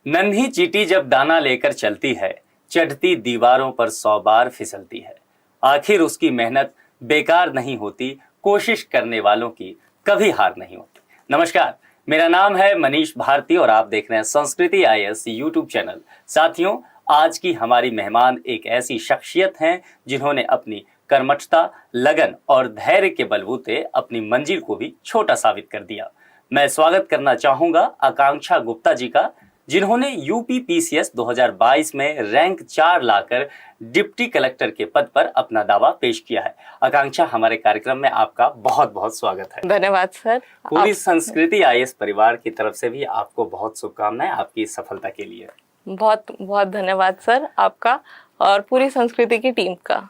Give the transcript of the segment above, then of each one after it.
नन्ही चींटी जब दाना लेकर चलती है, चढ़ती दीवारों पर 100 बार फिसलती है। आखिर उसकी मेहनत बेकार नहीं होती, कोशिश करने वालों की कभी हार नहीं होती। नमस्कार, मेरा नाम है मनीष भारती और आप देख रहे हैं संस्कृति आईएएस यूट्यूब चैनल। साथियों, आज की हमारी मेहमान एक ऐसी शख्सियत हैं जिन्होंने अपनी कर्मठता, लगन और धैर्य के बलबूते अपनी मंजिल को भी छोटा साबित कर दिया। मैं स्वागत करना चाहूंगा आकांक्षा गुप्ता जी का, जिन्होंने यूपी पीसीएस 2022 में रैंक 4 लाकर डिप्टी कलेक्टर के पद पर अपना दावा पेश किया है। आकांक्षा, हमारे कार्यक्रम में आपका बहुत बहुत स्वागत है। धन्यवाद सर। पूरी संस्कृति आईएएस परिवार की तरफ से भी आपको बहुत शुभकामनाएं आपकी इस सफलता के लिए। बहुत बहुत धन्यवाद सर आपका और पूरी संस्कृति की टीम का।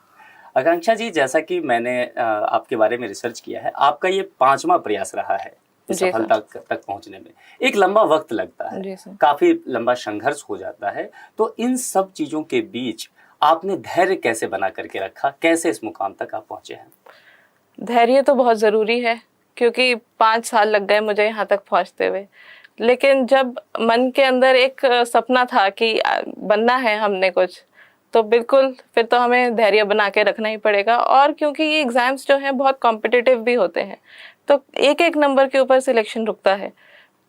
आकांक्षा जी, जैसा कि मैंने आपके बारे में रिसर्च किया है, आपका ये 5वां प्रयास रहा है सफलता तक पहुंचने में। एक लंबा वक्त लगता है, काफी लंबा संघर्ष हो जाता है, तो इन सब चीजों के बीच आपने धैर्य कैसे बना करके रखा, कैसे इस मुकाम तक आप पहुंचे हैं? धैर्य तो बहुत जरूरी है, क्योंकि 5 साल लग गए मुझे यहाँ तक पहुँचते हुए। लेकिन जब मन के अंदर एक सपना था कि बनना है हमने कुछ, तो बिल्कुल फिर तो हमें धैर्य बना के रखना ही पड़ेगा। और क्योंकि ये एग्जाम्स जो हैं बहुत कॉम्पिटिटिव भी होते हैं, तो एक एक नंबर के ऊपर सिलेक्शन रुकता है।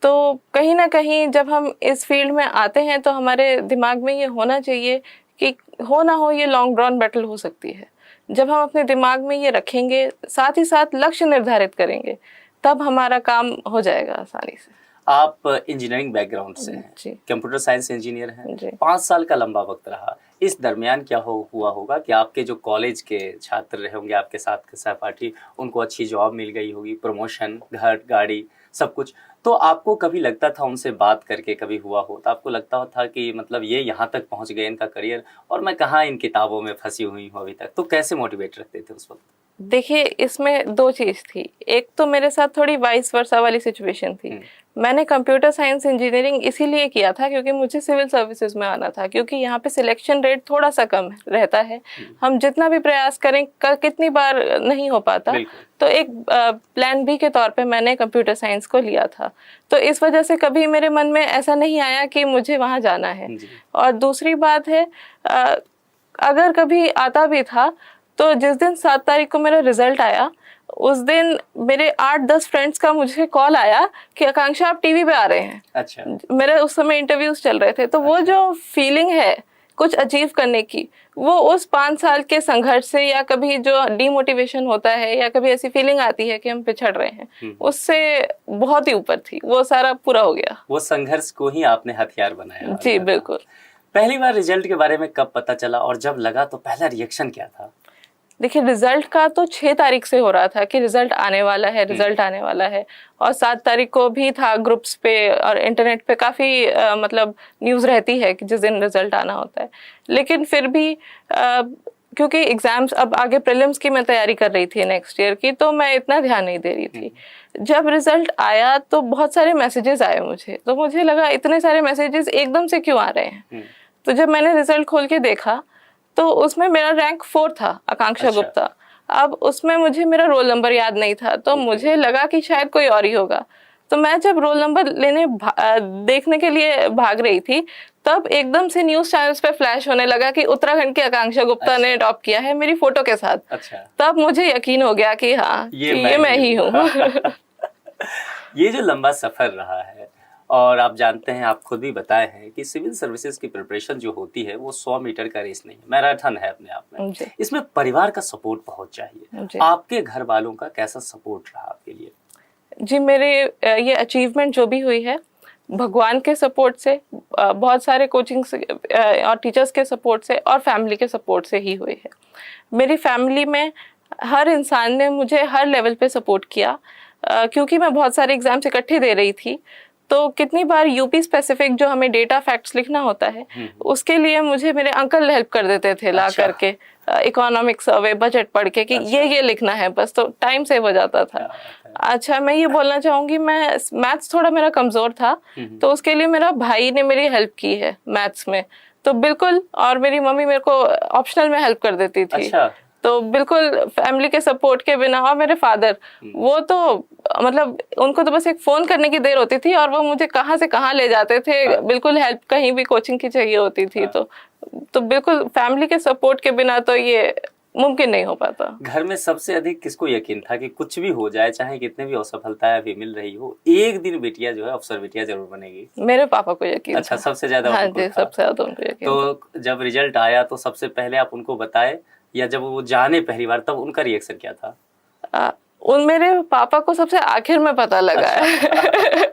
तो कहीं ना कहीं जब हम इस फील्ड में आते हैं तो हमारे दिमाग में ये होना चाहिए कि हो ना हो ये लॉन्ग ड्रॉन बैटल हो सकती है। जब हम अपने दिमाग में ये रखेंगे, साथ ही साथ लक्ष्य निर्धारित करेंगे, तब हमारा काम हो जाएगा आसानी से। आप इंजीनियरिंग बैकग्राउंड से हैं, कंप्यूटर साइंस इंजीनियर हैं। 5 साल का लंबा वक्त रहा। इस दरमियान क्या हुआ होगा कि आपके जो कॉलेज के छात्र रहे होंगे, आपके साथ के सहपाठी, उनको अच्छी जॉब मिल गई होगी, प्रमोशन, घर, गाड़ी, सब कुछ। तो आपको कभी लगता था, उनसे बात करके कभी हुआ हो तो आपको लगता था कि मतलब ये यहाँ तक पहुँच गए, इनका करियर, और मैं कहाँ इन किताबों में फंसी हुई हूँ अभी तक? तो कैसे मोटिवेट रखते थे उस वक्त? देखिए, इसमें 2 चीज थी। एक तो मेरे साथ थोड़ी वाइस वर्सा वाली सिचुएशन थी। मैंने कंप्यूटर साइंस इंजीनियरिंग इसीलिए किया था क्योंकि मुझे सिविल सर्विसेज में आना था, क्योंकि यहाँ पे सिलेक्शन रेट थोड़ा सा कम रहता है। हम जितना भी प्रयास करें, कितनी बार नहीं हो पाता, तो एक प्लान बी के तौर पे मैंने कंप्यूटर साइंस को लिया था। तो इस वजह से कभी मेरे मन में ऐसा नहीं आया कि मुझे वहाँ जाना है। और दूसरी बात है, अगर कभी आता भी था तो जिस दिन 7 तारीख को मेरा रिजल्ट आया, उस दिन मेरे 8-10 फ्रेंड्स का मुझे कॉल आया कि आकांक्षा आप टीवी पे आ रहे हैं। अच्छा। मेरे उस समय इंटरव्यूज चल रहे थे। तो वो जो फीलिंग है कुछ अचीव करने की, वो उस 5 साल के संघर्ष से, या कभी जो डिमोटिवेशन होता है, या कभी ऐसी फीलिंग आती है कि हम पिछड़ रहे हैं, उससे बहुत ही ऊपर थी। वो सारा पूरा हो गया। वो संघर्ष को ही आपने हथियार बनाया। जी बिल्कुल। पहली बार रिजल्ट के बारे में कब पता चला, और जब लगा तो पहला रिएक्शन क्या था? देखिए, रिजल्ट का तो 6 तारीख से हो रहा था कि रिजल्ट आने वाला है, रिजल्ट आने वाला है। और 7 तारीख को भी था, ग्रुप्स पे और इंटरनेट पे काफी मतलब न्यूज रहती है कि जिस दिन रिजल्ट आना होता है। लेकिन फिर भी क्योंकि एग्जाम्स, अब आगे प्रीलिम्स की मैं तैयारी कर रही थी नेक्स्ट ईयर की, तो मैं इतना ध्यान नहीं दे रही थी। जब रिजल्ट आया तो बहुत सारे मैसेजेस आए मुझे, तो मुझे लगा इतने सारे मैसेजेस एकदम से क्यों आ रहे हैं। तो जब मैंने रिजल्ट खोल के देखा तो उसमें मेरा रैंक 4 था, आकांक्षा गुप्ता। अब उसमें मुझे मेरा रोल नंबर याद नहीं था, तो मुझे लगा कि शायद कोई और ही होगा। तो मैं जब रोल नंबर देखने के लिए भाग रही थी, तब एकदम से न्यूज चैनल्स पे फ्लैश होने लगा कि उत्तराखंड की आकांक्षा गुप्ता ने टॉप किया है, मेरी फोटो के साथ। तब मुझे यकीन हो गया कि हाँ, ये मैं ही हूँ। ये जो लंबा सफर रहा है, और आप जानते हैं, आप खुद भी बताए हैं कि सिविल सर्विसेज की प्रिपरेशन जो होती है वो 100 मीटर का रेस नहीं है, मैराथन है अपने आप में। इसमें परिवार का सपोर्ट बहुत चाहिए। आपके घर वालों का कैसा सपोर्ट रहा आपके लिए? जी, मेरे ये अचीवमेंट जो भी हुई है, भगवान के सपोर्ट से, बहुत सारे कोचिंग और टीचर्स के सपोर्ट से, और फैमिली के सपोर्ट से ही हुई है। मेरी फैमिली में हर इंसान ने मुझे हर लेवल पे सपोर्ट किया, क्योंकि मैं बहुत सारे एग्जाम्स इकट्ठे दे रही थी। तो कितनी बार यूपी स्पेसिफिक जो हमें डेटा फैक्ट्स लिखना होता है, उसके लिए मुझे मेरे अंकल हेल्प कर देते थे ला करके, इकोनॉमिक सर्वे, बजट पढ़ के कि ये लिखना है, बस तो टाइम सेव हो जाता था। अच्छा, मैं ये बोलना चाहूंगी, मैं मैथ्स थोड़ा मेरा कमजोर था, तो उसके लिए मेरा भाई ने मेरी हेल्प की है मैथ्स में, तो बिल्कुल। और मेरी मम्मी मेरे को ऑप्शनल में हेल्प कर देती थी। तो बिल्कुल फैमिली के सपोर्ट के बिना, और मेरे फादर वो तो मतलब उनको तो बस एक फोन करने की देर होती थी और वो मुझे कहाँ से कहाँ ले जाते थे, बिल्कुल हेल्प कहीं भी कोचिंग की चाहिए होती थी। तो बिल्कुल फैमिली के सपोर्ट के बिना तो ये मुमकिन नहीं हो पाता। घर में सबसे अधिक किसको यकीन था कि कुछ भी हो जाए, चाहे कितने भी असफलताएं भी मिल रही हो, एक दिन बिटिया जो है अफसर बिटिया जरूर बनेगी? मेरे पापा को यकीन अच्छा, था। सबसे ज्यादा हाँ उनको जी, था। सबसे ज्यादा उनको यकीन था। तो जब रिजल्ट आया तो सबसे पहले आप उनको बताए, या जब वो जाने पहली बार तब उनका रिएक्शन क्या था? उन मेरे पापा को सबसे आखिर में पता लगा है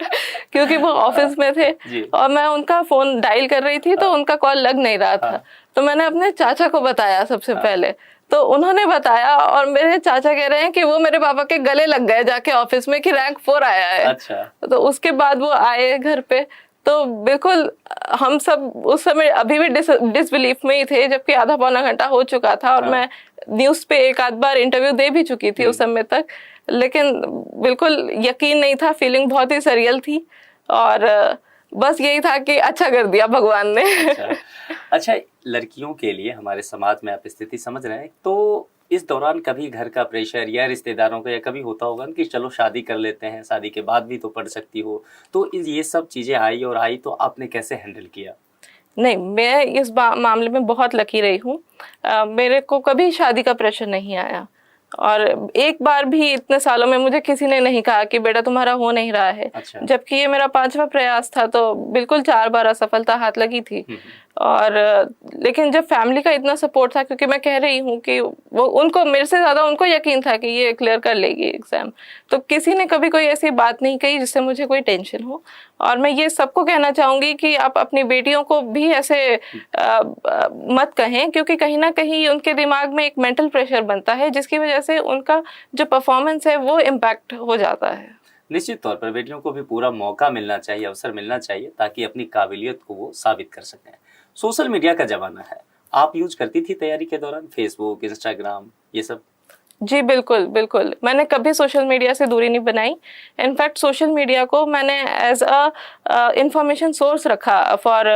क्योंकि वो ऑफिस में थे और मैं उनका फोन डायल कर रही थी तो उनका कॉल लग नहीं रहा था। तो मैंने अपने चाचा को बताया सबसे पहले, तो उन्होंने बताया और मेरे चाचा कह रहे हैं कि वो मेरे पापा के गले लग गए जाके ऑफिस में कि रैंक 4 आया है। अच्छा। तो उसके बाद वो आए घर पे, तो बिल्कुल हम सब उस समय अभी भी डिसबिलीफ में ही थे, जबकि आधा पौना घंटा हो चुका था और मैं न्यूज पे एक आध बार इंटरव्यू दे भी चुकी थी उस समय तक, लेकिन बिल्कुल यकीन नहीं था। फीलिंग बहुत ही सरियल थी और बस यही था कि अच्छा कर दिया भगवान ने। अच्छा, लड़कियों के लिए हमारे समाज में आप स्थिति समझ रहे हैं, तो इस दौरान कभी घर का प्रेशर या रिश्तेदारों का या कभी होता होगा कि चलो शादी कर लेते हैं, शादी के बाद भी तो पढ़ सकती हो, तो ये सब चीजें आई तो आपने कैसे हैंडल किया? नहीं, मैं इस मामले में बहुत लकी रही हूँ। मेरे को कभी शादी का प्रेशर नहीं आया और एक बार भी इतने सालों में मुझे किसी ने नहीं कहा कि बेटा तुम्हारा हो नहीं रहा है। अच्छा। जबकि ये मेरा 5वां प्रयास था, तो बिल्कुल 4 बार असफलता हाथ लगी थी। और लेकिन जब फैमिली का इतना सपोर्ट था, क्योंकि मैं कह रही हूँ कि वो उनको मेरे से ज्यादा उनको यकीन था कि ये क्लियर कर लेगी एग्जाम, तो किसी ने कभी कोई ऐसी बात नहीं कही जिससे मुझे कोई टेंशन हो। और मैं ये सबको कहना चाहूंगी कि आप अपनी बेटियों को भी ऐसे मत कहें, क्योंकि कहीं ना कहीं उनके दिमाग में एक मेंटल प्रेशर बनता है जिसकी वजह से उनका जो परफॉर्मेंस है वो इम्पैक्ट हो जाता है। निश्चित तौर पर बेटियों को भी पूरा मौका मिलना चाहिए, अवसर मिलना चाहिए, ताकि अपनी काबिलियत को वो साबित कर सकें। सोशल मीडिया का जमाना है, आप यूज करती थी तैयारी के दौरान फेसबुक, इंस्टाग्राम, ये सब? जी बिल्कुल बिल्कुल, मैंने कभी सोशल मीडिया से दूरी नहीं बनाई। इनफैक्ट सोशल मीडिया को मैंने एज अ इंफॉर्मेशन सोर्स रखा फॉर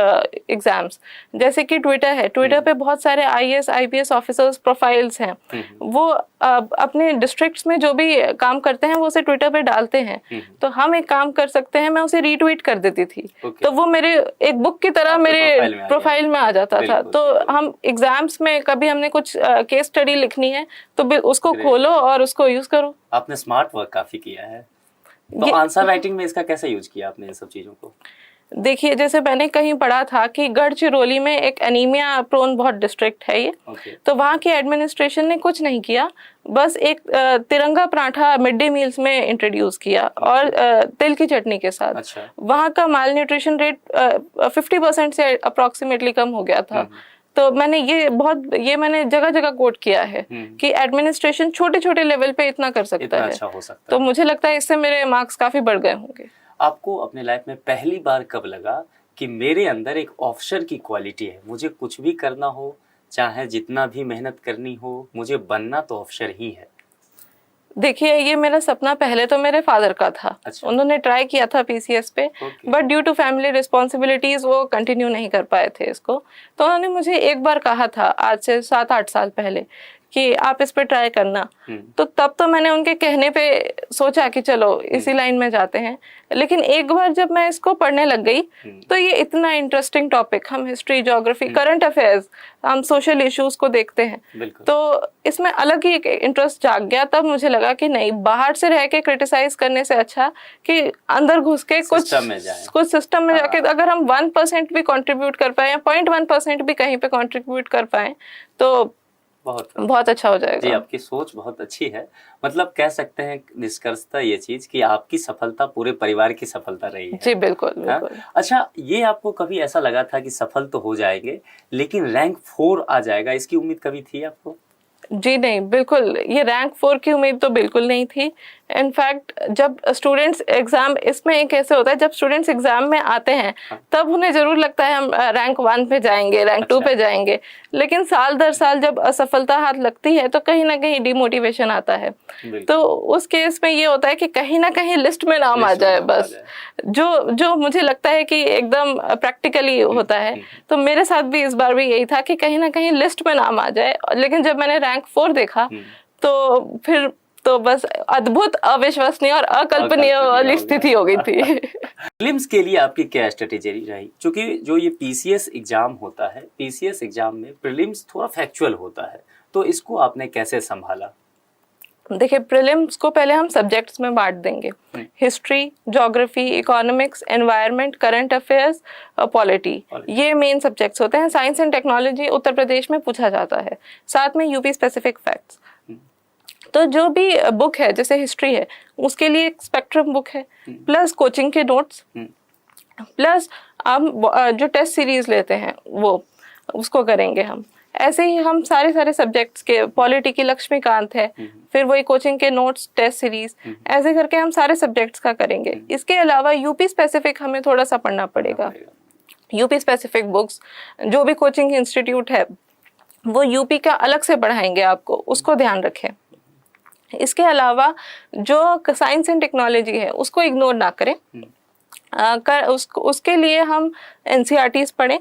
एग्जाम्स। जैसे कि ट्विटर है, ट्विटर पे बहुत सारे IAS IPS ऑफिसर्स प्रोफाइल्स हैं, वो अपने डिस्ट्रिक्ट्स में जो भी काम करते हैं वो उसे ट्विटर पे डालते हैं। तो हम एक काम कर सकते हैं, मैं उसे रीट्वीट कर देती थी, तो वो मेरे एक बुक की तरह मेरे प्रोफाइल में आ जाता था। तो हम एग्जाम्स में कभी हमने कुछ केस स्टडी लिखनी है तो उसको खोलो और उसको यूज करो। आपने स्मार्ट वर्क काफी किया है, तो आंसर राइटिंग में इसका कैसे यूज किया आपने इन सब चीजों को? देखिए, जैसे मैंने कहीं पढ़ा था कि गढ़चिरौली में एक एनीमिया प्रोन बहुत डिस्ट्रिक्ट है ये। तो वहाँ की एडमिनिस्ट्रेशन ने कुछ नहीं किया, बस एक तिरंगा पराठा मिड डे मील्स में इंट्रोड्यूस किया और तिल की चटनी के साथ। अच्छा। वहाँ का माल न्यूट्रिशन रेट 50% से अप्रोक्सीमेटली कम हो गया था। तो मैंने ये मैंने जगह जगह कोट किया है कि एडमिनिस्ट्रेशन छोटे छोटे लेवल पे इतना कर सकता है। अच्छा हो सकता तो मुझे लगता है इससे मेरे मार्क्स काफी बढ़ गए होंगे। आपको अपने लाइफ में पहली बार कब लगा कि मेरे अंदर एक ऑफिसर की क्वालिटी है, मुझे कुछ भी करना हो, चाहे जितना भी मेहनत करनी हो, मुझे बनना तो ऑफिसर ही है? देखिए, ये मेरा सपना पहले तो मेरे फादर का था। अच्छा। उन्होंने ट्राई किया था PCS पे, but due to family responsibilities वो कंटिन्यू नहीं कर पाए थे इसको। तो उन्होंने मुझे एक बार कहा था, आज से 7-8 साल पहले, कि आप इस पे ट्राई करना। तो तब तो मैंने उनके कहने पे सोचा कि चलो इसी लाइन में जाते हैं। लेकिन एक बार जब मैं इसको पढ़ने लग गई तो ये इतना इंटरेस्टिंग टॉपिक, हम हिस्ट्री, ज्योग्राफी, करंट अफेयर्स, हम सोशल इश्यूज को देखते हैं, तो इसमें अलग ही इंटरेस्ट जाग गया। तब मुझे लगा कि नहीं, बाहर से रह के क्रिटिसाइज करने से अच्छा कि अंदर घुस के कुछ सिस्टम में जाके अगर हम 1% भी कंट्रीब्यूट कर पाए या 0.1% भी कहीं पे कंट्रीब्यूट कर पाए तो बहुत अच्छा हो जाएगा। जी, आपकी सोच बहुत अच्छी है। मतलब कह सकते हैं निष्कर्षतः ये चीज कि आपकी सफलता पूरे परिवार की सफलता रही है। जी बिल्कुल बिल्कुल। अच्छा, ये आपको कभी ऐसा लगा था कि सफल तो हो जाएंगे लेकिन रैंक 4 आ जाएगा, इसकी उम्मीद कभी थी आपको? जी नहीं, बिल्कुल ये रैंक 4 की उम्मीद तो बिल्कुल नहीं थी। इनफैक्ट जब स्टूडेंट्स एग्जाम, इसमें एक ऐसे होता है जब स्टूडेंट्स एग्जाम में आते हैं तब उन्हें जरूर लगता है हम रैंक 1 पे जाएंगे, रैंक 2 पे जाएंगे, लेकिन साल दर साल जब असफलता हाथ लगती है तो कहीं ना कहीं डिमोटिवेशन आता है। तो उस केस में ये होता है कि कहीं ना कहीं लिस्ट में नाम आ जाए, बस जो मुझे लगता है कि एकदम प्रैक्टिकली होता है। तो मेरे साथ भी इस बार भी यही था कि कहीं ना कहीं लिस्ट में नाम आ जाए, लेकिन जब मैंने रैंक 4 देखा तो फिर तो बस अद्भुत, अविश्वसनीय और अकल्पनीय वाली स्थिति हो गई थी। प्रीलिम्स के लिए आपकी क्या स्ट्रेटेजी रही? क्योंकि जो ये पीसीएस एग्जाम होता है, पीसीएस एग्जाम में प्रीलिम्स थोड़ा फैक्चुअल होता है, तो इसको आपने कैसे संभाला? देखिए, प्रीलिम्स को पहले हम सब्जेक्ट्स में बांट देंगे, history, geography, economics, environment, current affairs, polity, ये मेन सब्जेक्ट्स होते हैं। Science and technology Uttar Pradesh में पूछा जाता है, साथ में यूपी स्पेसिफिक फैक्ट्स। तो जो भी बुक है, जैसे हिस्ट्री है, उसके लिए एक स्पेक्ट्रम बुक है, प्लस कोचिंग के नोट्स, प्लस हम जो टेस्ट सीरीज लेते हैं वो उसको करेंगे हम। ऐसे ही हम सारे सब्जेक्ट्स के, पॉलिटी की लक्ष्मीकांत है, फिर वही कोचिंग के नोट्स, टेस्ट सीरीज, ऐसे करके हम सारे सब्जेक्ट्स का करेंगे। इसके अलावा यूपी स्पेसिफिक हमें थोड़ा सा पढ़ना पड़ेगा। यूपी स्पेसिफिक बुक्स जो भी कोचिंग इंस्टीट्यूट है वो यूपी का अलग से पढ़ाएंगे आपको, उसको ध्यान रखें। इसके अलावा जो साइंस एंड टेक्नोलॉजी है उसको इग्नोर ना करें। उसके लिए हम एनसीईआरटीज पढ़ें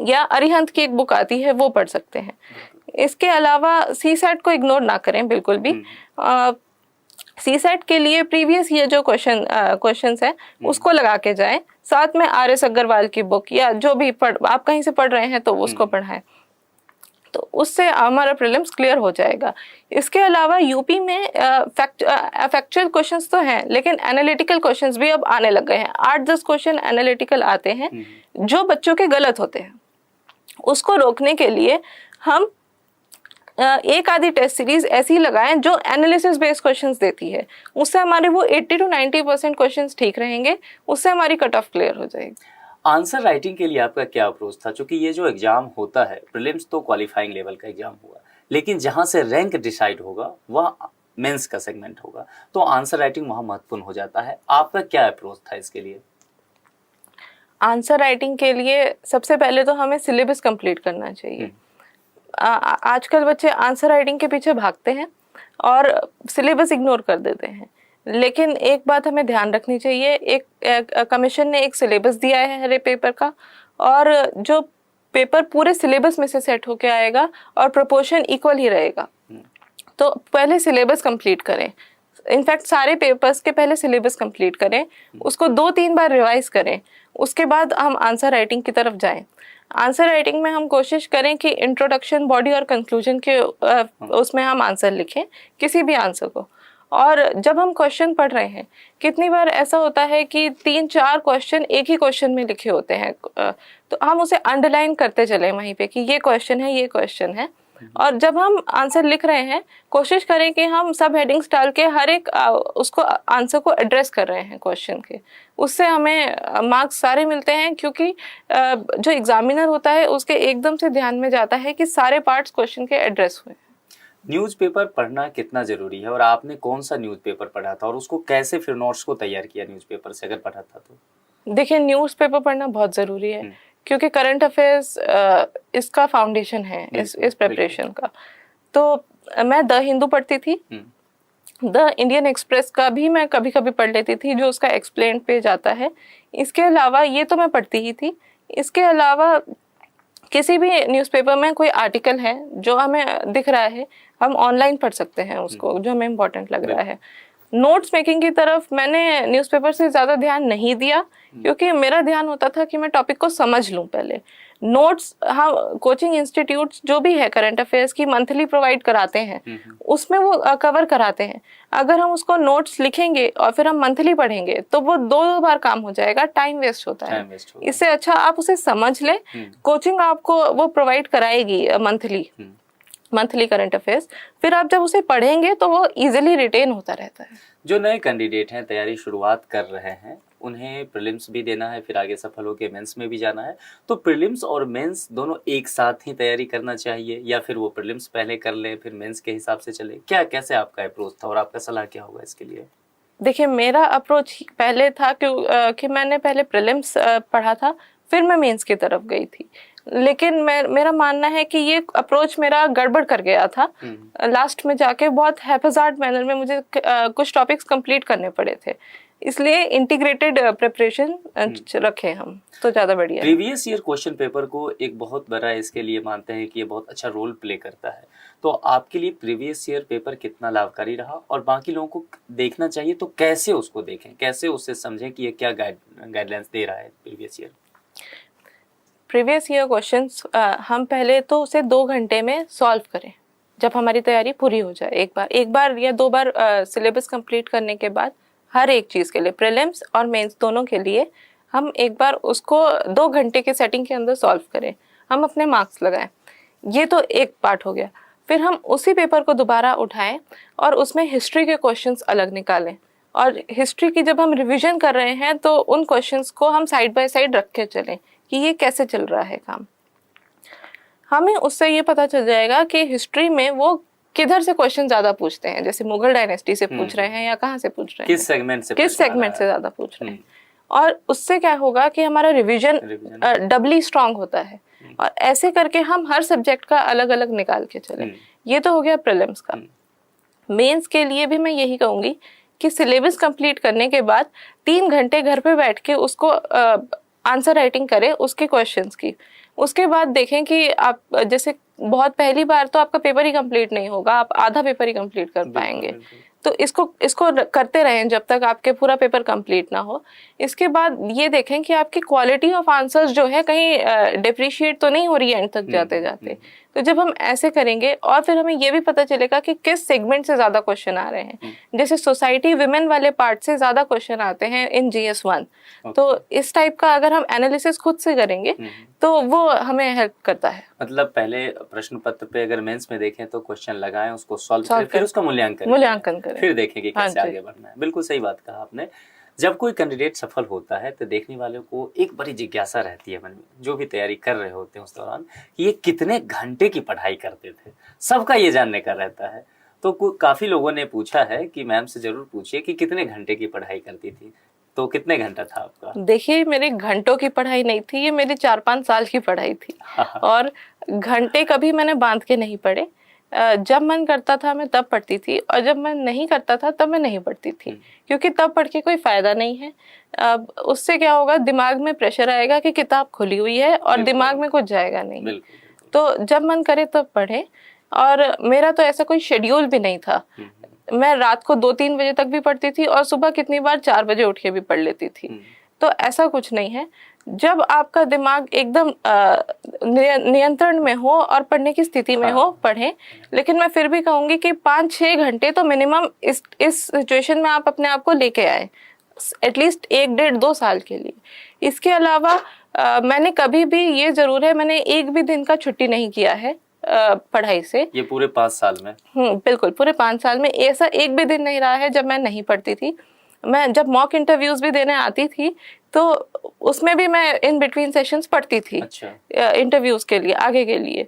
या अरिहंत की एक बुक आती है वो पढ़ सकते हैं। इसके अलावा सीसैट को इग्नोर ना करें बिल्कुल भी। सीसैट के लिए प्रीवियस ये जो क्वेश्चंस है उसको लगा के जाएं, साथ में RS अग्रवाल की बुक या जो भी आप कहीं से पढ़ रहे हैं तो उसको पढ़ाएं, तो उससे हमारा प्रीलिम्स क्लियर हो जाएगा। इसके अलावा यूपी में फैक्चुअल क्वेश्चंस तो हैं, लेकिन एनालिटिकल क्वेश्चंस भी अब आने लग गए हैं। 8-10 क्वेश्चन एनालिटिकल आते हैं जो बच्चों के गलत होते हैं। उसको रोकने के लिए हम एक आधी टेस्ट सीरीज ऐसी लगाएं जो एनालिसिस बेस्ड क्वेश्चंस देती है, उससे हमारे वो 80 to 90% क्वेश्चंस ठीक रहेंगे, उससे हमारी कट ऑफ क्लियर हो जाएगी। आंसर राइटिंग के लिए आपका क्या अप्रोच था? क्योंकि ये जो एग्जाम होता है, प्रीलिम्स तो क्वालिफाइंग लेवल का एग्जाम हुआ, लेकिन जहां से रैंक डिसाइड होगा वह मेंस का सेगमेंट होगा, तो आंसर राइटिंग वहां महत्वपूर्ण हो जाता है। आपका क्या अप्रोच था इसके लिए? आंसर राइटिंग के लिए सबसे पहले तो हमें सिलेबस कंप्लीट करना चाहिए। आजकल बच्चे आंसर राइटिंग के पीछे भागते हैं और सिलेबस इग्नोर कर देते हैं, लेकिन एक बात हमें ध्यान रखनी चाहिए, एक कमीशन ने एक सिलेबस दिया है हर पेपर का, और जो पेपर पूरे सिलेबस में से सेट होके आएगा और प्रोपोर्शन इक्वल ही रहेगा। तो पहले सिलेबस कंप्लीट करें, इनफैक्ट सारे पेपर्स के पहले सिलेबस कंप्लीट करें, उसको 2-3 बार रिवाइज करें, उसके बाद हम आंसर राइटिंग की तरफ जाएं। आंसर राइटिंग में हम कोशिश करें कि इंट्रोडक्शन, बॉडी और कंक्लूजन के उसमें हम आंसर लिखें, किसी भी आंसर को। और जब हम क्वेश्चन पढ़ रहे हैं, कितनी बार ऐसा होता है कि 3-4 क्वेश्चन एक ही क्वेश्चन में लिखे होते हैं, तो हम उसे अंडरलाइन करते चलें वहीं पे कि ये क्वेश्चन है, ये क्वेश्चन है। और जब हम आंसर लिख रहे हैं, कोशिश करें कि हम सब हेडिंग्स डाल के हर एक उसको आंसर को एड्रेस कर रहे हैं क्वेश्चन के, उससे हमें मार्क्स सारे मिलते हैं। क्योंकि जो एग्जामिनर होता है उसके एकदम से ध्यान में जाता है कि सारे पार्ट्स क्वेश्चन के एड्रेस हुए। न्यूज़पेपर पढ़ना कितना जरूरी है और आपने कौन सा न्यूज़पेपर पढ़ा था और उसको कैसे फिर नोट्स को तैयार किया न्यूज़पेपर से, अगर पढ़ा था तो? देखिए, न्यूज़पेपर पढ़ना बहुत ज़रूरी है क्योंकि करंट अफेयर्स इसका फाउंडेशन है इस प्रिपरेशन का। तो मैं द हिंदू पढ़ती थी, द इंडियन एक्सप्रेस का भी मैं कभी कभी पढ़ लेती थी, जो उसका एक्सप्लेन पेज आता है। इसके अलावा ये तो मैं पढ़ती ही थी। इसके अलावा किसी भी न्यूज़पेपर में कोई आर्टिकल है जो हमें दिख रहा है, हम ऑनलाइन पढ़ सकते हैं उसको, जो हमें इम्पोर्टेंट लग रहा है। नोट्स मेकिंग की तरफ मैंने न्यूज़पेपर से ज़्यादा ध्यान नहीं दिया, क्योंकि मेरा ध्यान होता था कि मैं टॉपिक को समझ लूँ पहले। नोट्स हम कोचिंग इंस्टीट्यूट्स जो भी है करंट अफेयर्स की मंथली प्रोवाइड कराते हैं, उसमें वो कवर कराते हैं। अगर हम उसको नोट्स लिखेंगे और फिर हम मंथली पढ़ेंगे तो वो 2 बार काम हो जाएगा, टाइम वेस्ट होता है। इससे अच्छा आप उसे समझ लें, कोचिंग आपको वो प्रोवाइड कराएगी मंथली करंट अफेयर्स, फिर आप जब उसे पढ़ेंगे तो वो इजीली रिटेन होता रहता है। जो नए कैंडिडेट हैं, तैयारी शुरुआत कर रहे हैं, उन्हें प्रीलिम्स भी देना है, फिर आगे सफल होकर मेंस में भी जाना है, तो प्रीलिम्स और मेंस दोनों एक साथ ही तैयारी करना चाहिए या फिर वो प्रीलिम्स पहले कर ले फिर मेंस के हिसाब से चले? क्या कैसे आपका अप्रोच था और आपका सलाह क्या होगा इसके लिए? देखिए, मेरा अप्रोच पहले था कि मैंने पहले प्रीलिम्स पढ़ा था, फिर मैं मेंस की तरफ गई थी। लेकिन मेरा मानना है कि ये अप्रोच मेरा गड़बड़ कर गया था। लास्ट में जाके बहुत हैफाजार्ड मैनर में मुझे कुछ टॉपिक्स कंप्लीट करने पड़े थे, इसलिए इंटीग्रेटेड प्रिपरेशन रखें हम तो ज़्यादा बढ़िया है। प्रीवियस ईयर क्वेश्चन पेपर को एक बहुत बड़ा इसके लिए मानते हैं कि ये बहुत अच्छा रोल प्ले करता है, तो आपके लिए प्रीवियस ईयर पेपर कितना लाभकारी रहा और बाकी लोगों को देखना चाहिए तो कैसे उसको देखें, कैसे उससे समझें कि ये क्या गाइडलाइंस दे रहा है previous year? Previous year questions हम पहले तो उसे 2 घंटे में सॉल्व करें, जब हमारी तैयारी पूरी हो जाए। एक बार या 2 बार सिलेबस कंप्लीट करने के बाद हर एक चीज़ के लिए, प्रीलिम्स और मेंस दोनों के लिए, हम एक बार उसको 2 घंटे के सेटिंग के अंदर सॉल्व करें, हम अपने मार्क्स लगाएं। ये तो एक पार्ट हो गया। फिर हम उसी पेपर को दोबारा उठाएं और उसमें हिस्ट्री के क्वेश्चंस अलग निकालें, और हिस्ट्री की जब हम रिवीजन कर रहे हैं तो उन क्वेश्चंस को हम साइड बाय साइड रख के चलें कि ये कैसे चल रहा है काम। हमें उससे ये पता चल जाएगा कि हिस्ट्री में वो किधर से क्वेश्चन ज्यादा पूछते हैं, जैसे मुगल डायनेस्टी से पूछ रहे हैं या कहाँ से पूछ रहे हैं, किस सेगमेंट से ज्यादा पूछ रहे हैं। और उससे क्या होगा कि हमारा रिवीजन डबली स्ट्रांग होता है। और ऐसे करके हम हर सब्जेक्ट का अलग अलग निकाल के चले। ये तो हो गया प्रीलिम्स का। मेंस के लिए भी मैं यही कहूंगी कि सिलेबस कंप्लीट करने के बाद 3 घंटे घर पे बैठ के उसको आंसर राइटिंग करें उसके क्वेश्चंस की। उसके बाद देखें कि आप जैसे बहुत पहली बार तो आपका पेपर ही कंप्लीट नहीं होगा, आप आधा पेपर ही कंप्लीट कर पाएंगे। तो इसको करते रहें जब तक आपके पूरा पेपर कंप्लीट ना हो। इसके बाद ये देखें कि आपकी क्वालिटी ऑफ आंसर्स जो है कहीं डिप्रिशिएट तो नहीं हो रही है एंड तक जाते जाते। तो जब हम ऐसे करेंगे और फिर हमें ये भी पता चलेगा कि किस सेगमेंट से ज्यादा क्वेश्चन आ रहे हैं। जैसे सोसाइटी विमेन वाले पार्ट से ज्यादा क्वेश्चन आते हैं इन GS1। तो इस टाइप का अगर हम एनालिसिस खुद से करेंगे तो वो हमें हेल्प करता है। मतलब पहले प्रश्न पत्र पे अगर मेंस में देखें तो क्वेश्चन लगाएं, उसको सॉल्व करें, फिर उसका मूल्यांकन करें, फिर देखें कि कैसे आगे बढ़ना है। बिल्कुल सही बात कहा आपने। जब कोई कैंडिडेट सफल होता है तो देखने वालों को एक बड़ी जिज्ञासा रहती है मन में, जो भी तैयारी कर रहे होते हैं उस दौरान, कि ये कितने घंटे की पढ़ाई करते थे। सबका ये जानने का रहता है। तो काफी लोगों ने पूछा है कि मैम से जरूर पूछिए कि कितने घंटे की पढ़ाई करती थी। तो कितने घंटा था आपका? देखिए, मेरी घंटों की पढ़ाई नहीं थी, ये मेरी 4-5 साल की पढ़ाई थी। और घंटे कभी मैंने बांध के नहीं पढ़े। जब मन करता था मैं तब पढ़ती थी, और जब मन नहीं करता था तब मैं नहीं पढ़ती थी, क्योंकि तब पढ़ के कोई फायदा नहीं है। उससे क्या होगा, दिमाग में प्रेशर आएगा कि किताब खुली हुई है और दिमाग में कुछ जाएगा नहीं। तो जब मन करे तब पढ़े। और मेरा तो ऐसा कोई शेड्यूल भी नहीं था। मैं रात को 2-3 बजे तक भी पढ़ती थी और सुबह कितनी बार 4 बजे उठ के भी पढ़ लेती थी। तो ऐसा कुछ नहीं है। जब आपका दिमाग एकदम नियंत्रण में हो और पढ़ने की स्थिति में हो, पढ़ें। लेकिन मैं फिर भी कहूंगी कि 5-6 घंटे तो मिनिमम इस सिचुएशन में आप अपने आप को लेके आए, एटलीस्ट 1-1.5-2 साल के लिए। इसके अलावा मैंने कभी भी, ये जरूर है, मैंने एक भी दिन का छुट्टी नहीं किया है पढ़ाई से। ये पूरे 5 साल में? बिल्कुल, पूरे 5 साल में ऐसा एक भी दिन नहीं रहा है जब मैं नहीं पढ़ती थी। मैं जब मॉक इंटरव्यूज भी देने आती थी तो उसमें भी मैं इन बिटवीन सेशंस पढ़ती थी। अच्छा। इंटरव्यूज के लिए, आगे के लिए।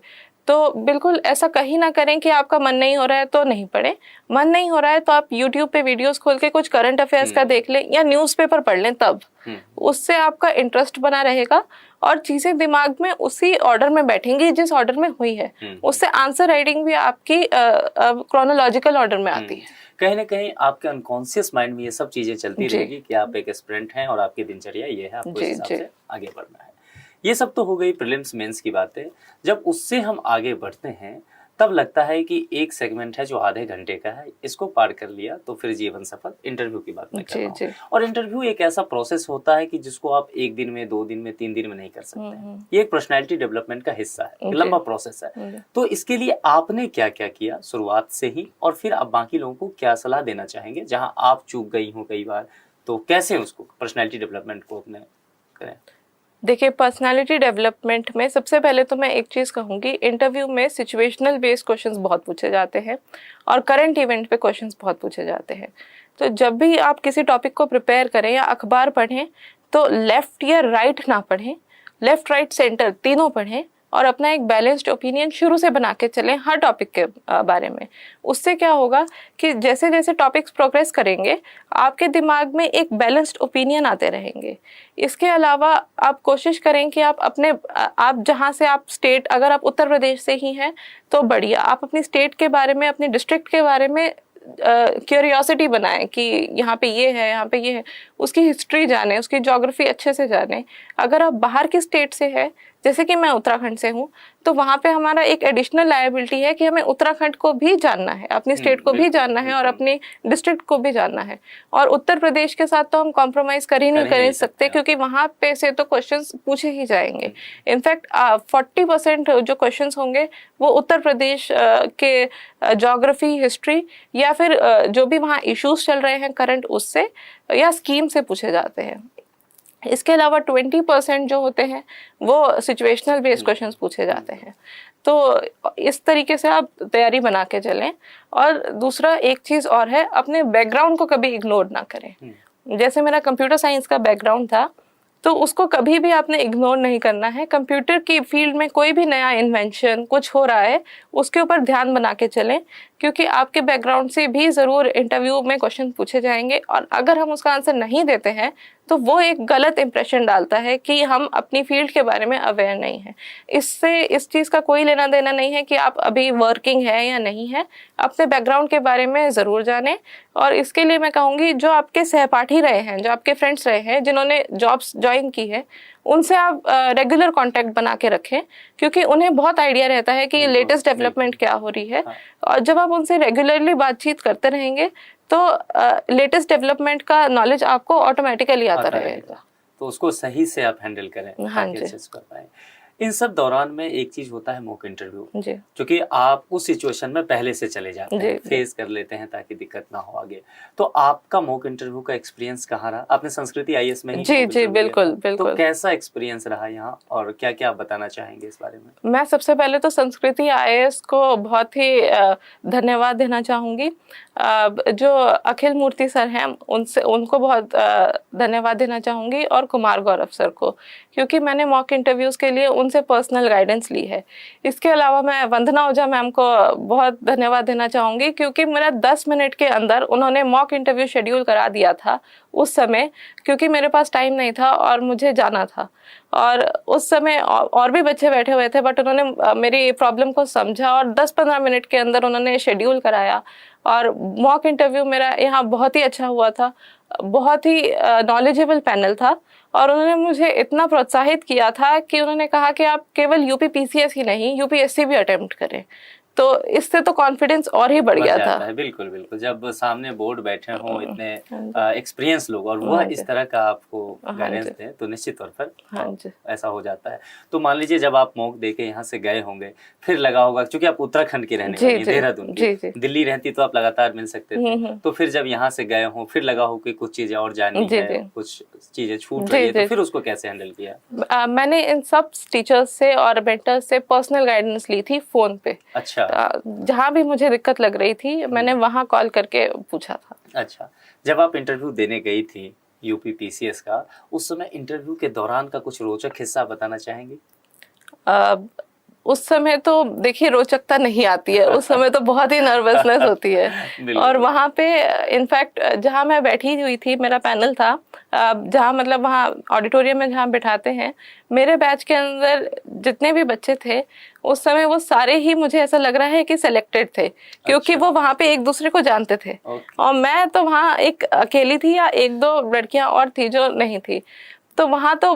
तो बिल्कुल ऐसा कहीं ना करें कि आपका मन नहीं हो रहा है तो नहीं पढ़ें। मन नहीं हो रहा है तो आप यूट्यूब पे वीडियोस खोल के कुछ करंट अफेयर्स का देख लें या न्यूज़पेपर पढ़ लें, तब उससे आपका इंटरेस्ट बना रहेगा और चीजें दिमाग में उसी ऑर्डर में बैठेंगी जिस ऑर्डर में हुई है। उससे आंसर राइटिंग भी आपकी क्रोनोलॉजिकल ऑर्डर में आती है। कहीं ना कहीं आपके अनकॉन्शियस माइंड में ये सब चीजें चलती रहेगी कि आप एक एस्पिरेंट हैं और आपकी दिनचर्या ये है, आपको इस हिसाब से आगे बढ़ना है। ये सब तो हो गई प्रीलिम्स मेंस की बातें। जब उससे हम आगे बढ़ते हैं तब लगता है कि एक सेगमेंट है जो आधे घंटे का है, इसको पार कर लिया तो फिर जीवन सफल। इंटरव्यू की बात मैं कर रहा हूं। और इंटरव्यू एक ऐसा प्रोसेस होता है कि जिसको आप 1 दिन में, 2 दिन में, 3 दिन में नहीं कर सकते। ये एक पर्सनैलिटी डेवलपमेंट का हिस्सा है, लंबा प्रोसेस है। तो इसके लिए आपने क्या क्या किया शुरुआत से ही, और फिर आप बाकी लोगों को क्या सलाह देना चाहेंगे जहाँ आप चूक गई हो कई बार, तो कैसे उसको पर्सनैलिटी डेवलपमेंट को अपने करें? देखिए, पर्सनालिटी डेवलपमेंट में सबसे पहले तो मैं एक चीज़ कहूँगी, इंटरव्यू में सिचुएशनल बेस्ड क्वेश्चंस बहुत पूछे जाते हैं और करंट इवेंट पे क्वेश्चंस बहुत पूछे जाते हैं। तो जब भी आप किसी टॉपिक को प्रिपेयर करें या अखबार पढ़ें तो लेफ्ट या राइट ना पढ़ें, लेफ्ट राइट सेंटर तीनों पढ़ें और अपना एक बैलेंस्ड ओपिनियन शुरू से बना के चलें हर टॉपिक के बारे में। उससे क्या होगा कि जैसे जैसे टॉपिक्स प्रोग्रेस करेंगे आपके दिमाग में एक बैलेंस्ड ओपिनियन आते रहेंगे। इसके अलावा आप कोशिश करें कि आप जहाँ से आप स्टेट, अगर आप उत्तर प्रदेश से ही हैं तो बढ़िया, आप अपनी स्टेट के बारे में, अपने डिस्ट्रिक्ट के बारे में क्यूरियोसिटी बनाएं कि यहाँ पे ये है, यहाँ पे ये है, उसकी हिस्ट्री जाने, उसकी ज्योग्राफी अच्छे से जाने। अगर आप बाहर की स्टेट से है, जैसे कि मैं उत्तराखंड से हूँ, तो वहाँ पे हमारा एक एडिशनल लायबिलिटी है कि हमें उत्तराखंड को भी जानना है, अपनी स्टेट को भी जानना है और अपनी डिस्ट्रिक्ट को भी जानना है। और उत्तर प्रदेश के साथ तो हम कॉम्प्रोमाइज कर ही नहीं सकते क्योंकि वहाँ पे से तो क्वेश्चंस पूछे ही जाएंगे। इनफैक्ट 40% जो क्वेश्चंस होंगे वो उत्तर प्रदेश के ज्योग्राफी, हिस्ट्री या फिर जो भी वहाँ इश्यूज चल रहे हैं करंट, उससे या स्कीम से पूछे जाते हैं। इसके अलावा 20% जो होते हैं वो सिचुएशनल बेस्ड क्वेश्चंस पूछे जाते हैं। तो इस तरीके से आप तैयारी बना के चलें। और दूसरा एक चीज़ और है, अपने बैकग्राउंड को कभी इग्नोर ना करें। जैसे मेरा कंप्यूटर साइंस का बैकग्राउंड था तो उसको कभी भी आपने इग्नोर नहीं करना है। कंप्यूटर की फील्ड में कोई भी नया इन्वेंशन कुछ हो रहा है उसके ऊपर ध्यान बना के चलें, क्योंकि आपके बैकग्राउंड से भी ज़रूर इंटरव्यू में क्वेश्चन पूछे जाएंगे और अगर हम उसका आंसर नहीं देते हैं तो वो एक गलत इंप्रेशन डालता है कि हम अपनी फील्ड के बारे में अवेयर नहीं हैं। इससे इस चीज़ का कोई लेना देना नहीं है कि आप अभी वर्किंग है या नहीं है, अपने बैकग्राउंड के बारे में ज़रूर जानें। और इसके लिए मैं कहूँगी जो आपके सहपाठी रहे हैं, जो आपके फ्रेंड्स रहे हैं, जिन्होंने जॉब्स ज्वाइन की है, उनसे आप रेगुलर कांटेक्ट बना के रखें, क्योंकि उन्हें बहुत आइडिया रहता है कि लेटेस्ट डेवलपमेंट क्या हो रही है। और जब आप उनसे रेगुलरली बातचीत करते रहेंगे तो लेटेस्ट डेवलपमेंट का नॉलेज आपको ऑटोमेटिकली आता रहेगा। तो उसको सही से आप हैंडल करें, हाँ ताकि अच्छे से कर पाएं। इन सब दौरान में एक चीज होता है मॉक इंटरव्यू, क्योंकि आप उस सिचुएशन में पहले से चले जाते हैं, फेस कर लेते हैं ताकि दिक्कत ना हो आगे। तो आपका मॉक इंटरव्यू का एक्सपीरियंस कहाँ रहा? आपने संस्कृति आईएएस में ही जी बिल्कुल बिल्कुल। तो कैसा एक्सपीरियंस रहा यहाँ और क्या क्या आप बताना चाहेंगे इस बारे में? मैं सबसे पहले तो संस्कृति आईएएस को बहुत ही धन्यवाद देना चाहूँगी। जो अखिल मूर्ति सर हैं उनको बहुत धन्यवाद देना चाहूँगी, और कुमार गौरव सर को, क्योंकि मैंने मॉक इंटरव्यूज़ के लिए उनसे पर्सनल गाइडेंस ली है। इसके अलावा मैं वंदना ओझा मैम को बहुत धन्यवाद देना चाहूँगी, क्योंकि मेरा 10 मिनट के अंदर उन्होंने मॉक इंटरव्यू शेड्यूल करा दिया था उस समय, क्योंकि मेरे पास टाइम नहीं था और मुझे जाना था। और उस समय और भी बच्चे बैठे हुए थे, बट उन्होंने मेरी प्रॉब्लम को समझा और 10-15 मिनट के अंदर उन्होंने शेड्यूल कराया और मॉक इंटरव्यू मेरा यहाँ बहुत ही अच्छा हुआ था। बहुत ही नॉलेजेबल पैनल था और उन्होंने मुझे इतना प्रोत्साहित किया था कि उन्होंने कहा कि आप केवल यूपी पीसीएस ही नहीं, यूपीएससी भी अटेम्प्ट करें। तो इससे तो कॉन्फिडेंस और ही बढ़ गया था। बिल्कुल बिल्कुल, जब सामने बोर्ड बैठे हों इतने एक्सपीरियंस लोग और वह इस तरह का आपको गाइडेंस दें तो निश्चित तौर पर ऐसा हो जाता है। तो मान लीजिए जब आप मॉक देके यहाँ से गए होंगे, फिर लगा होगा, क्योंकि आप उत्तराखंड के रहने वाले, देहरादून की, दिल्ली रहती तो आप लगातार मिल सकते थे, तो फिर जब यहाँ से गए हों, फिर लगा हो कि कुछ चीजें और जाननी है, कुछ चीजें छूट रही है, तो फिर उसको कैसे हैंडल किया? मैंने इन सब टीचर्स से और मेंटर्स से पर्सनल गाइडेंस ली थी फोन पे। अच्छा। जहाँ भी मुझे दिक्कत लग रही थी मैंने वहाँ कॉल करके पूछा था। अच्छा, जब आप इंटरव्यू देने गई थी यूपी पीसीएस का, उस समय इंटरव्यू के दौरान का कुछ रोचक हिस्सा बताना चाहेंगी? उस समय तो देखिए रोचकता नहीं आती है, उस समय तो बहुत ही नर्वसनेस होती है। और वहाँ पे इनफैक्ट जहाँ मैं बैठी हुई थी, मेरा पैनल था, जहाँ मतलब वहाँ ऑडिटोरियम में जहाँ बैठाते हैं, मेरे बैच के अंदर जितने भी बच्चे थे उस समय वो सारे ही मुझे ऐसा लग रहा है कि सिलेक्टेड थे, क्योंकि वो वहाँ पे एक दूसरे को जानते थे। और मैं तो वहाँ एक अकेली थी या एक दो लड़कियाँ और थी जो नहीं थी। तो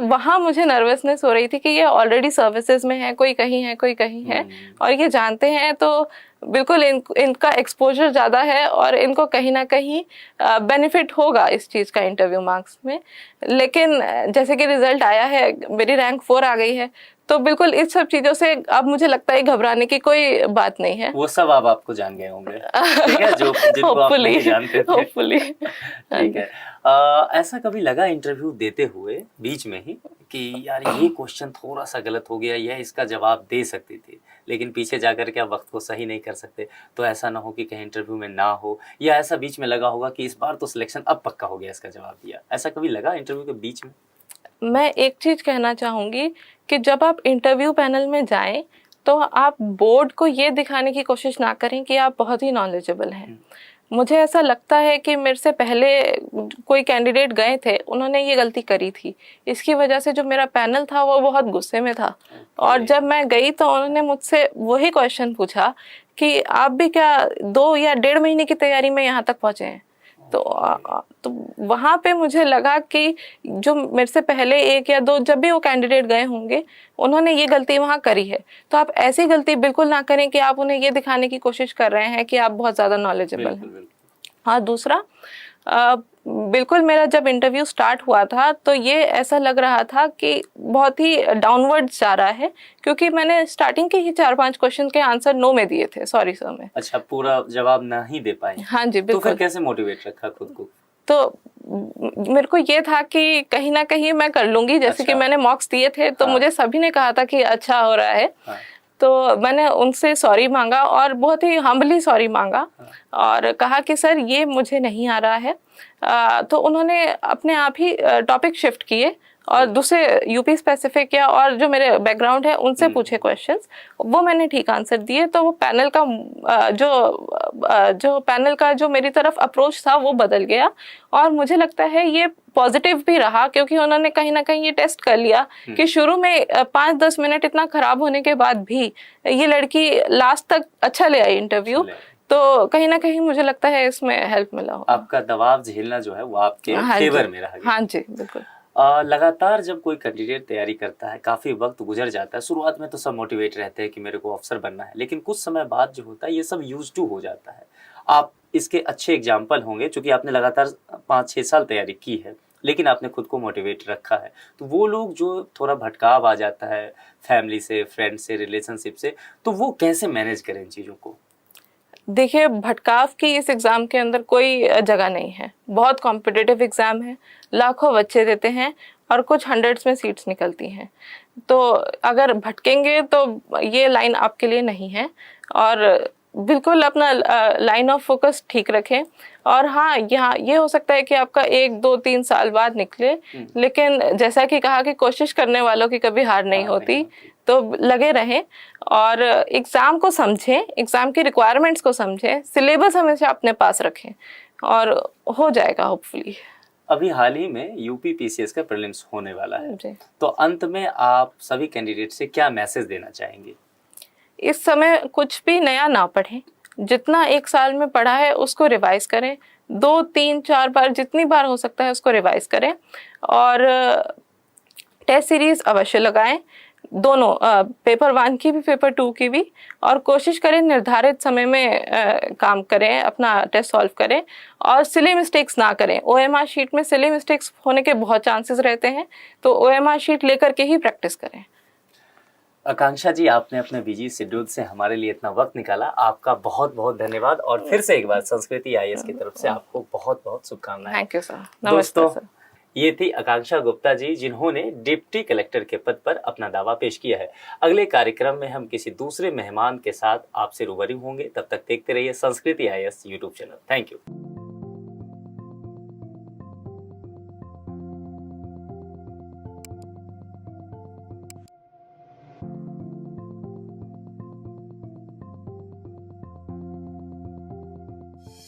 वहाँ मुझे नर्वसनेस हो रही थी कि ये ऑलरेडी सर्विसेज में है, कोई कहीं है कोई कहीं है, और ये जानते हैं तो बिल्कुल इनका एक्सपोजर ज़्यादा है और इनको कहीं ना कहीं बेनिफिट होगा इस चीज़ का इंटरव्यू मार्क्स में। लेकिन जैसे कि रिजल्ट आया है, मेरी रैंक 4 आ गई है, तो बिल्कुल इस सब चीजों से अब मुझे लगता है घबराने की कोई बात नहीं है। वो सब अब आपको जान गए होंगे, ठीक है, जो जिनको आप नहीं जानते थे। होपफुली ठीक है। ऐसा कभी लगा इंटरव्यू देते हुए बीच में ही कि यार ये क्वेश्चन थोड़ा सा गलत हो गया, यह इसका जवाब दे सकती थी, लेकिन पीछे जाकर के आप वक्त को सही नहीं कर सकते, तो ऐसा ना हो कि कहीं इंटरव्यू में ना हो, या ऐसा बीच में लगा होगा कि इस बार तो सिलेक्शन अब पक्का हो गया इसका जवाब दिया, ऐसा कभी लगा इंटरव्यू के बीच में? मैं एक चीज कहना चाहूंगी कि जब आप इंटरव्यू पैनल में जाएं तो आप बोर्ड को ये दिखाने की कोशिश ना करें कि आप बहुत ही नॉलेजेबल हैं। मुझे ऐसा लगता है कि मेरे से पहले कोई कैंडिडेट गए थे, उन्होंने ये गलती करी थी, इसकी वजह से जो मेरा पैनल था वो बहुत गुस्से में था। और जब मैं गई तो उन्होंने मुझसे वही क्वेश्चन पूछा कि आप भी क्या 2 या 1.5 महीने की तैयारी में यहाँ तक पहुँचे हैं। तो वहाँ पे मुझे लगा कि जो मेरे से पहले 1 या 2 जब भी वो कैंडिडेट गए होंगे, उन्होंने ये गलती वहाँ करी है। तो आप ऐसी गलती बिल्कुल ना करें कि आप उन्हें ये दिखाने की कोशिश कर रहे हैं कि आप बहुत ज़्यादा नॉलेजेबल हैं। हाँ, दूसरा बिल्कुल मेरा जब इंटरव्यू स्टार्ट हुआ था तो ये ऐसा लग रहा था कि बहुत ही डाउनवर्ड्स जा रहा है, क्योंकि मैंने स्टार्टिंग के ही 4-5 क्वेश्चन के आंसर नो में दिए थे, सॉरी सर में। अच्छा, पूरा जवाब ना ही दे पाए? हाँ जी, बिल्कुल। तो फिर कैसे मोटिवेट रखा खुद को? तो मेरे को ये था कि कहीं ना कहीं मैं कर लूंगी, जैसे कि मैंने मॉक्स दिए थे तो मुझे सभी ने कहा था कि अच्छा हो रहा है। तो मैंने उनसे सॉरी मांगा और बहुत ही हम्बली सॉरी मांगा और कहा कि सर ये मुझे नहीं आ रहा है। तो उन्होंने अपने आप ही टॉपिक शिफ्ट किए और दूसरे यूपी स्पेसिफिक या और जो मेरे बैकग्राउंड है उनसे पूछे क्वेश्चंस, वो मैंने ठीक आंसर दिए। तो वो पैनल का जो पैनल का जो मेरी तरफ अप्रोच था वो बदल गया और मुझे लगता है ये पॉजिटिव भी रहा, क्योंकि उन्होंने कहीं ना कहीं ये टेस्ट कर लिया कि शुरू में 5-10 मिनट इतना खराब होने के बाद भी ये लड़की लास्ट तक अच्छा ले आई इंटरव्यू। तो कहीं ना कहीं मुझे लगता है इसमें हेल्प मिला होगा। आपका दबाव झेलना जो है वो आपके फेवर में रहा। हाँ जी, बिल्कुल। लगातार जब कोई कैंडिडेट तैयारी करता है, काफी वक्त गुजर जाता है, शुरुआत में तो सब मोटिवेट रहते हैं कि मेरे को अफसर बनना है, लेकिन कुछ समय बाद जो होता है ये सब यूज टू हो जाता है। आप इसके अच्छे एग्जाम्पल होंगे, क्योंकि आपने लगातार 5-6 साल तैयारी की है, लेकिन आपने खुद को मोटिवेट रखा है। तो वो लोग जो थोड़ा भटकाव आ जाता है फैमिली से, फ्रेंड से, रिलेशनशिप से, तो वो कैसे मैनेज करें इन चीज़ों को? देखिए, भटकाव की इस एग्ज़ाम के अंदर कोई जगह नहीं है। बहुत कॉम्पिटिटिव एग्ज़ाम है, लाखों बच्चे देते हैं और कुछ हंड्रेड्स में सीट्स निकलती हैं। तो अगर भटकेंगे तो ये लाइन आपके लिए नहीं है और बिल्कुल अपना लाइन ऑफ फोकस ठीक रखें। और हाँ, यहाँ ये हो सकता है कि आपका 1-2-3 साल बाद निकले, लेकिन जैसा कि कहा कि कोशिश करने वालों की कभी हार नहीं होती, तो लगे रहें और एग्ज़ाम को समझें, एग्ज़ाम की रिक्वायरमेंट्स को समझें, सिलेबस हमेशा अपने पास रखें और हो जाएगा होपफुली। अभी हाल ही में यूपी पीसीएस का प्रीलिम्स होने वाला है, तो अंत में आप सभी कैंडिडेट से क्या मैसेज देना चाहेंगे? इस समय कुछ भी नया ना पढ़ें, जितना 1 साल में पढ़ा है उसको रिवाइज करें, 2-3-4 बार जितनी बार हो सकता है उसको रिवाइज करें और टेस्ट सीरीज अवश्य लगाएं, दोनों पेपर 1 की भी पेपर 2 की भी, और कोशिश करें निर्धारित समय में काम करें, अपना टेस्ट सॉल्व करें और सिली मिस्टेक्स ना करें। ओएमआर शीट में सिली मिस्टेक्स होने के बहुत चांसेस रहते हैं, तो ओएमआर शीट लेकर के ही प्रैक्टिस करें। आकांक्षा जी, आपने अपने बिजी शेड्यूल से हमारे लिए इतना वक्त निकाला, आपका बहुत बहुत धन्यवाद। और फिर से एक बार संस्कृति आईएएस की तरफ से आपको बहुत बहुत शुभकामनाएं। Thank you sir. दोस्तों, ये थी आकांक्षा गुप्ता जी, जिन्होंने डिप्टी कलेक्टर के पद पर अपना दावा पेश किया है। अगले कार्यक्रम में हम किसी दूसरे मेहमान के साथ आपसे रूबरू होंगे। तब तक देखते रहिए संस्कृति IAS YouTube channel. Thank you.